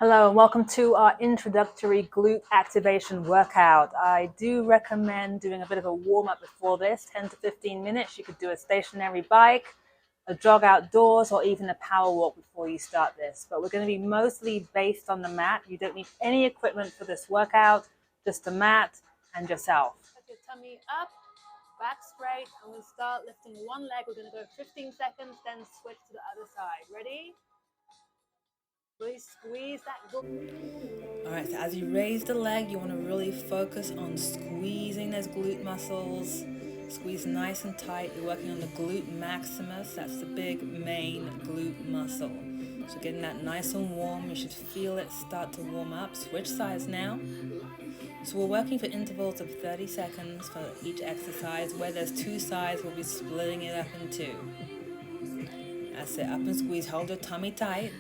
Hello and welcome to our introductory glute activation workout. I do recommend doing a bit of a warm-up before this, 10 to 15 minutes. You could do a stationary bike, a jog outdoors, or even a power walk before you start this. But we're going to be mostly based on the mat. You don't need any equipment for this workout, just a mat and yourself. Put your tummy up, back straight, and we'll start lifting one leg. We're going to go 15 seconds, then switch to the other side. Ready? Really squeeze that glute. All right, so as you raise the leg, you want to really focus on squeezing those glute muscles. Squeeze nice and tight. You're working on the glute maximus. That's the big main glute muscle. So getting that nice and warm. You should feel it start to warm up. Switch sides now. So we're working for intervals of 30 seconds for each exercise. Where there's two sides, we'll be splitting it up in two. That's it. Up and squeeze. Hold your tummy tight.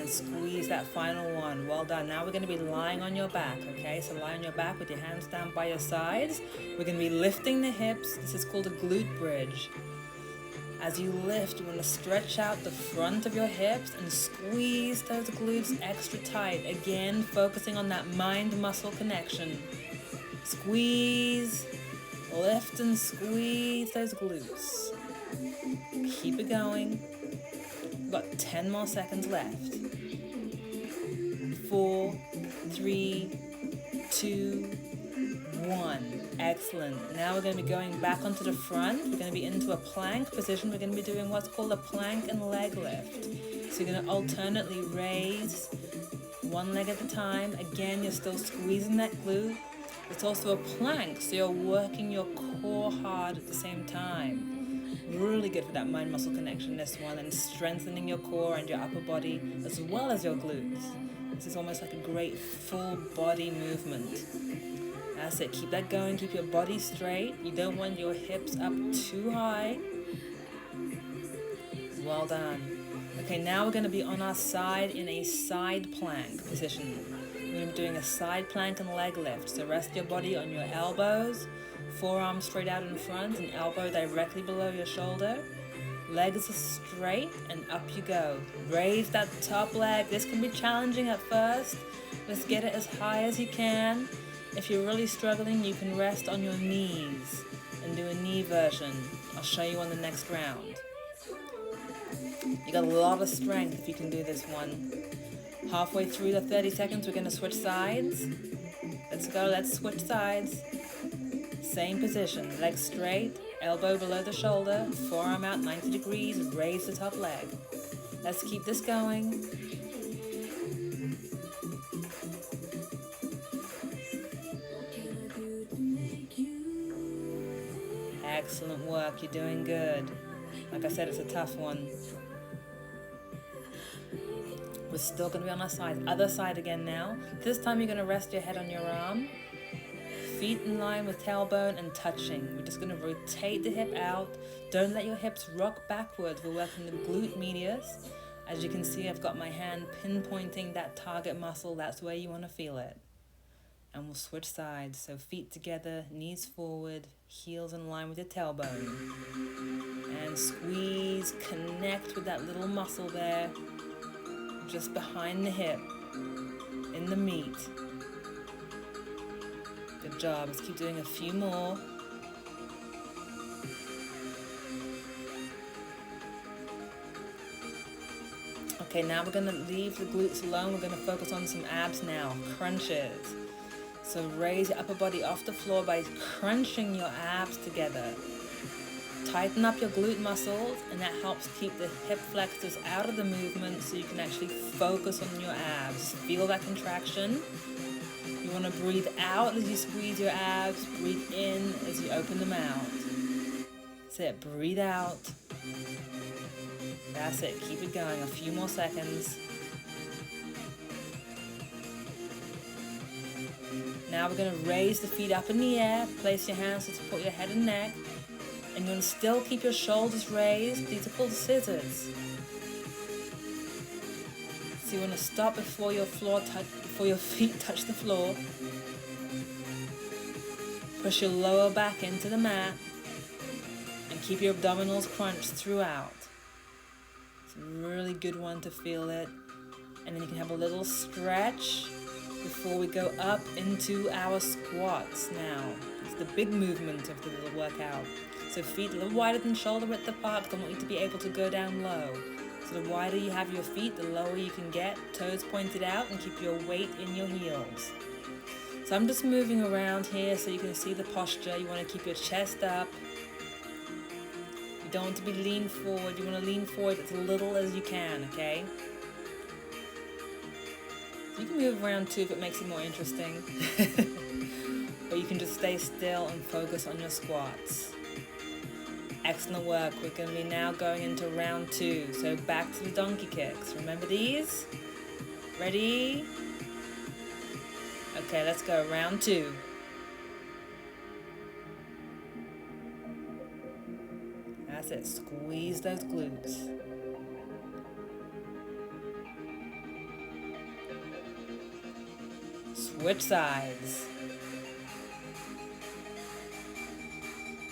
Squeeze that final one. Well done. Now we're going to be lying on your back, okay? So lie on your back with your hands down by your sides. We're going to be lifting the hips. This is called a glute bridge. As you lift, you want to stretch out the front of your hips and squeeze those glutes extra tight. Again, focusing on that mind-muscle connection. Squeeze, lift and squeeze those glutes. Keep it going. We've got 10 more seconds left. 4, 3, 2, 1. Excellent. Now we're going to be going back onto the front. We're going to be into a plank position. We're going to be doing what's called a plank and leg lift. So you're going to alternately raise one leg at a time. Again, you're still squeezing that glute. It's also a plank, so you're working your core hard at the same time. Really good for that mind-muscle connection, this one, and strengthening your core and your upper body as well as your glutes. This is almost like a great full body movement. That's it. Keep that going. Keep your body straight. You don't want your hips up too high. Well done. Okay, now we're going to be on our side in a side plank position. We're going to be doing a side plank and leg lift. So rest your body on your elbows, forearms straight out in front and elbow directly below your shoulder. Legs are straight and up you go. Raise that top leg. This can be challenging at first. Let's get it as high as you can. If you're really struggling, you can rest on your knees and do a knee version. I'll show you on the next round. You got a lot of strength if you can do this one. Halfway through the 30 seconds, we're going to switch sides. Let's go. Let's switch sides. Same position. Legs straight. Elbow below the shoulder, forearm out 90 degrees, raise the top leg. Let's keep this going. Excellent work, you're doing good. Like I said, it's a tough one. We're still going to be on our side. Other side again now. This time you're going to rest your head on your arm. Feet in line with tailbone and touching. We're just going to rotate the hip out. Don't let your hips rock backwards. We're working the glute medius. As you can see, I've got my hand pinpointing that target muscle. That's where you want to feel it. And we'll switch sides. So feet together, knees forward, heels in line with your tailbone. And squeeze, connect with that little muscle there, just behind the hip, in the meat. Good job. Let's keep doing a few more. Okay, now we're going to leave the glutes alone. We're going to focus on some abs now. Crunches. So raise your upper body off the floor by crunching your abs together. Tighten up your glute muscles, and that helps keep the hip flexors out of the movement so you can actually focus on your abs. Feel that contraction. You want to breathe out as you squeeze your abs, breathe in as you open them out. That's it, breathe out. That's it, keep it going, a few more seconds. Now we're going to raise the feet up in the air, place your hands to support your head and neck, and you want to still keep your shoulders raised. These are called scissors. So you want to stop before your feet touch the floor. Push your lower back into the mat and Keep your abdominals crunched throughout. It's a really good one to feel it. And then you can have a little stretch before we go up into our squats now. It's the big movement of the little workout. So feet a little wider than shoulder width apart, because I want you to be able to go down low. So the wider you have your feet, the lower you can get, toes pointed out, and keep your weight in your heels. So I'm just moving around here so you can see the posture. You want to keep your chest up. You don't want to be lean forward. You want to lean forward as little as you can, okay? You can move around too if it makes it more interesting. But you can just stay still and focus on your squats. Excellent work. We're going to be now going into round 2. So back to the donkey kicks. Remember these? Ready? Okay, let's go. Round 2. That's it. Squeeze those glutes. Switch sides.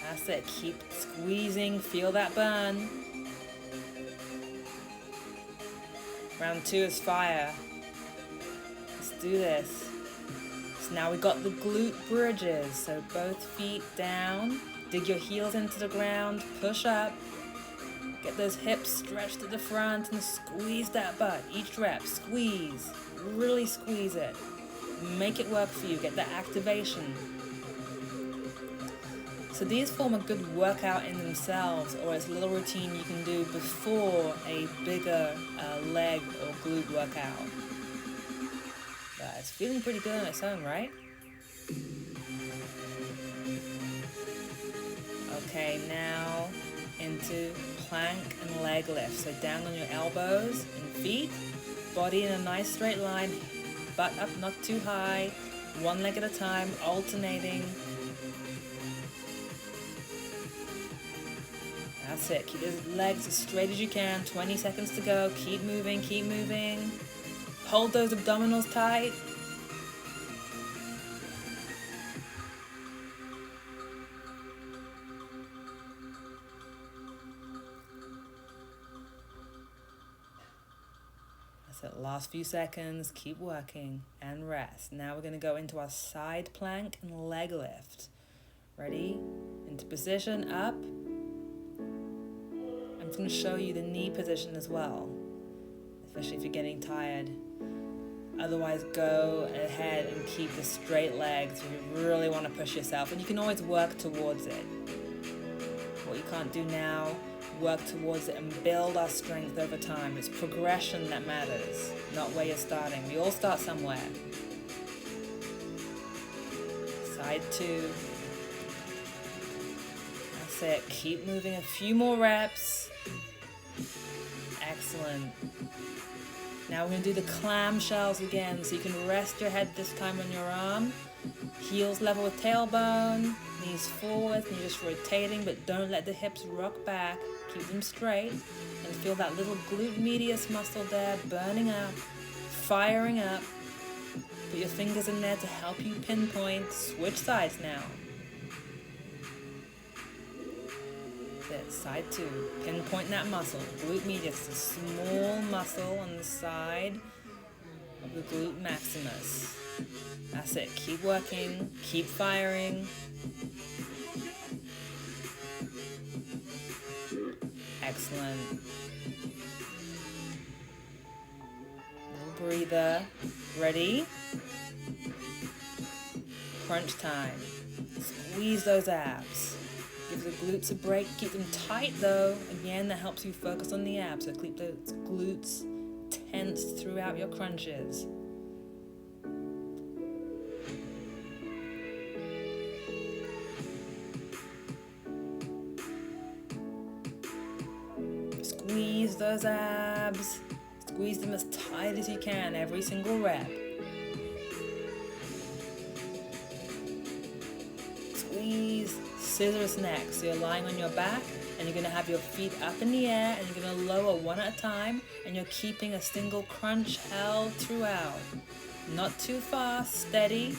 That's it. Keep squeezing. Feel that burn. Round 2 is fire. Let's do this. So now we got the glute bridges. So both feet down. Dig your heels into the ground. Push up. Get those hips stretched to the front and squeeze that butt. Each rep, squeeze. Really squeeze it. Make it work for you. Get that activation. So these form a good workout in themselves, or it's a little routine you can do before a bigger leg or glute workout. But it's feeling pretty good on its own, right? Okay, now into plank and leg lift. So down on your elbows and feet, body in a nice straight line, butt up not too high, one leg at a time, alternating. That's it. Keep those legs as straight as you can. 20 seconds to go. Keep moving, keep moving. Hold those abdominals tight. That's it. Last few seconds. Keep working and rest. Now we're going to go into our side plank and leg lift. Ready? Into position, up. I'm going to show you the knee position as well, especially if you're getting tired. Otherwise, go ahead and keep the straight legs if you really want to push yourself, and you can always work towards it. What you can't do now, work towards it and build our strength over time. It's progression that matters, not where you're starting. We all start somewhere. Side 2. That's it. Keep moving a few more reps. Excellent. Now we're going to do the clamshells again, so you can rest your head this time on your arm. Heels level with tailbone, knees forward, and you're just rotating, but don't let the hips rock back. Keep them straight, and feel that little glute medius muscle there burning up, firing up. Put your fingers in there to help you pinpoint. Switch sides now. Side 2, pinpoint that muscle, glute medius, a small muscle on the side of the glute maximus. That's it, keep working, keep firing. Excellent. Little breather, ready? Crunch time. Squeeze those abs. Give the glutes a break. Keep them tight though. Again, that helps you focus on the abs. So keep those glutes tense throughout your crunches. Squeeze those abs. Squeeze them as tight as you can every single rep. Squeeze. Scissor snap. So you're lying on your back and you're going to have your feet up in the air and you're going to lower one at a time, and you're keeping a single crunch held throughout. Not too fast, steady.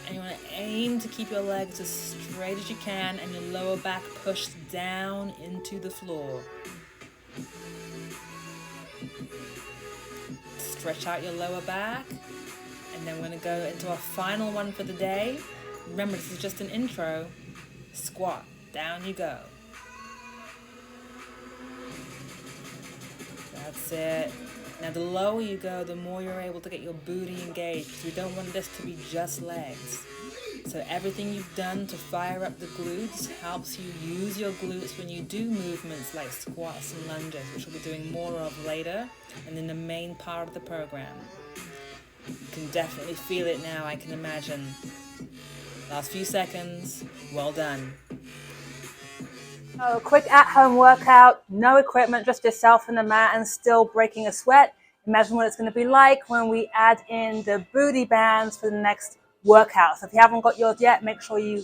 And you want to aim to keep your legs as straight as you can and your lower back pushed down into the floor. Stretch out your lower back, and then we're going to go into our final one for the day. Remember, this is just an intro. Squat. Down you go. That's it. Now the lower you go, the more you're able to get your booty engaged, because we don't want this to be just legs. So everything you've done to fire up the glutes helps you use your glutes when you do movements like squats and lunges, which we'll be doing more of later and in the main part of the program. You can definitely feel it now, I can imagine. Last few seconds. Well done. So a quick at-home workout, no equipment, just yourself and the mat and still breaking a sweat. Imagine what it's going to be like when we add in the booty bands for the next workout. So if you haven't got yours yet, make sure you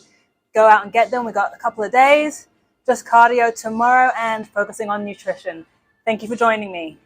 go out and get them. We've got a couple of days, just cardio tomorrow and focusing on nutrition. Thank you for joining me.